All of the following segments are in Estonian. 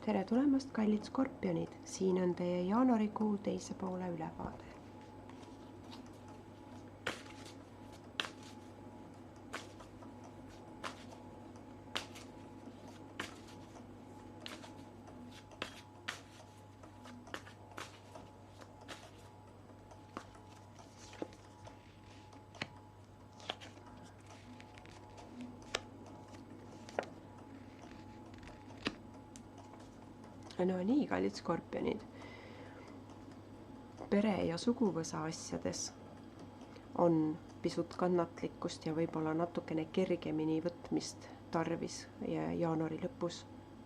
Tere tulemast, kallid skorpionid! Siin on teie jaanuarikuu teise poole ülevaade. No nii, kallid skorpionid. Pere- ja suguvõsa asjades on pisut kannatlikkust ja võib-olla natukene kergemini võtmist tarvis jaanuari lõpus.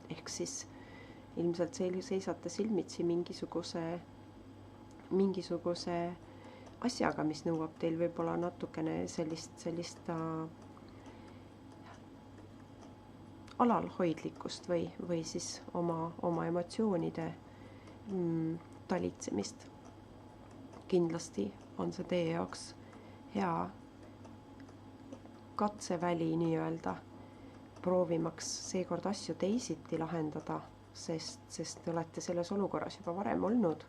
Ehk siis ilmselt seisate silmitsi mingisuguse asjaga, mis nõuab teil võib-olla natukene sellist alalhoidlikkust või siis oma emotsioonide talitsemist. Kindlasti on see teie jaoks hea katseväli nii-öelda, proovimaks seekord asju teisiti lahendada, sest te olete selles olukorras juba varem olnud.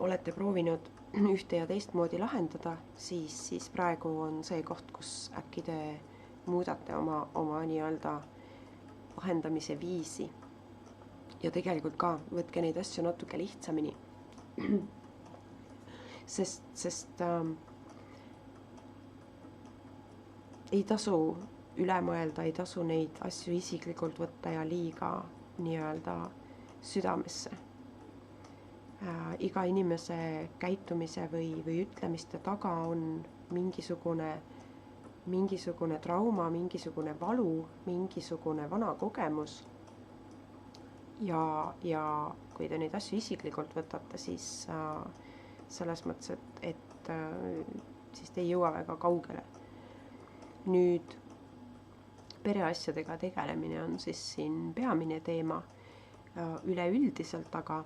Olete proovinud ühte ja teistmoodi lahendada, siis praegu on see koht, kus äkki te muudate oma nii-öelda lahendamise viisi. Ja tegelikult ka võtke neid asju natuke lihtsamini. Sest ei tasu üle mõelda, ei tasu neid asju isiklikult võtta ja liiga nii-öelda südamesse. Iga inimese käitumise või ütlemiste taga on mingisugune trauma, mingisugune valu, mingisugune vana kogemus. Ja kui te neid asju isiklikult võtate, siis selles mõttes, et siis te ei jõua väga kaugele. Nüüd pereasjadega tegelemine on siis siin peamine teema üleüldiselt, aga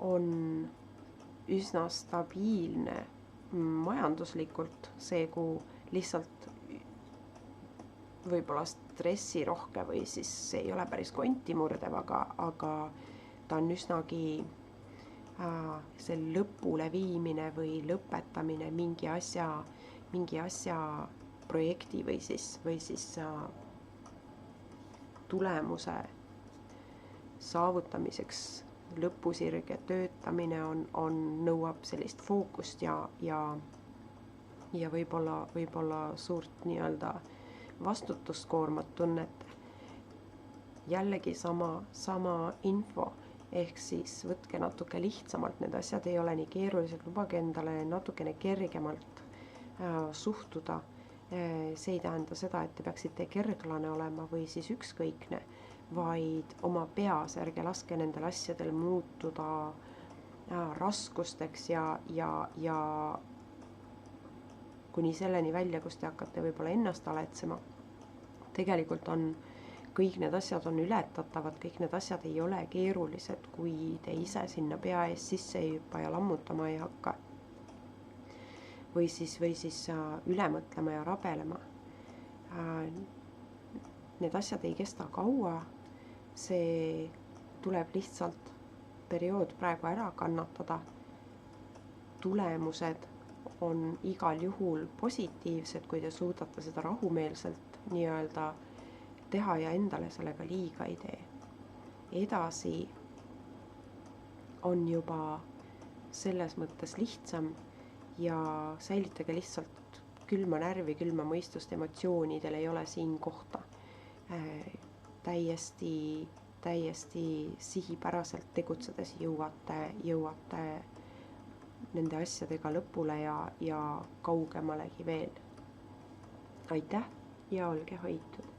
on üsna stabiilne majanduslikult see kuu, lihtsalt võib-olla stressirohke või siis see ei ole päris kontimurdev, aga ta on üsnagi see lõpule viimine või lõpetamine mingi asja projekti või siis tulemuse saavutamiseks lõpusirge töötamine nõuab sellist fookust ja võib-olla suurt nii-öelda vastutuskoormat tunnete. Jällegi sama info, ehk siis võtke natuke lihtsamalt, need asjad ei ole nii keerulised, lubage endale natukene kergemalt suhtuda. See ei tähenda seda, et te peaksite kerglane olema või siis ükskõikne, vaid oma peas ärge laske nendel asjadel muutuda raskusteks ja kuni selleni välja, kus te hakkate võib-olla ennast aletsema. Tegelikult kõik need asjad on ületatavad, kõik need asjad ei ole keerulised, kui te ise sinna pea ees sisse ei hüppa ja lammutama ei hakka. Või siis üle mõtlema ja rabelema. Need asjad ei kesta kaua, see tuleb lihtsalt periood praegu ära kannatada. Tulemused on igal juhul positiivsed, kui te suudate seda rahumeelselt nii-öelda teha ja endale sellega liiga ei tee. Edasi on juba selles mõttes lihtsam ja säilitage lihtsalt külma närvi, külma mõistust, emotsioonidel ei ole siin kohta. Täiesti sihipäraselt tegutsedes jõuate nende asjadega lõpule ja kaugemalegi veel. Aitäh ja olge hoitud!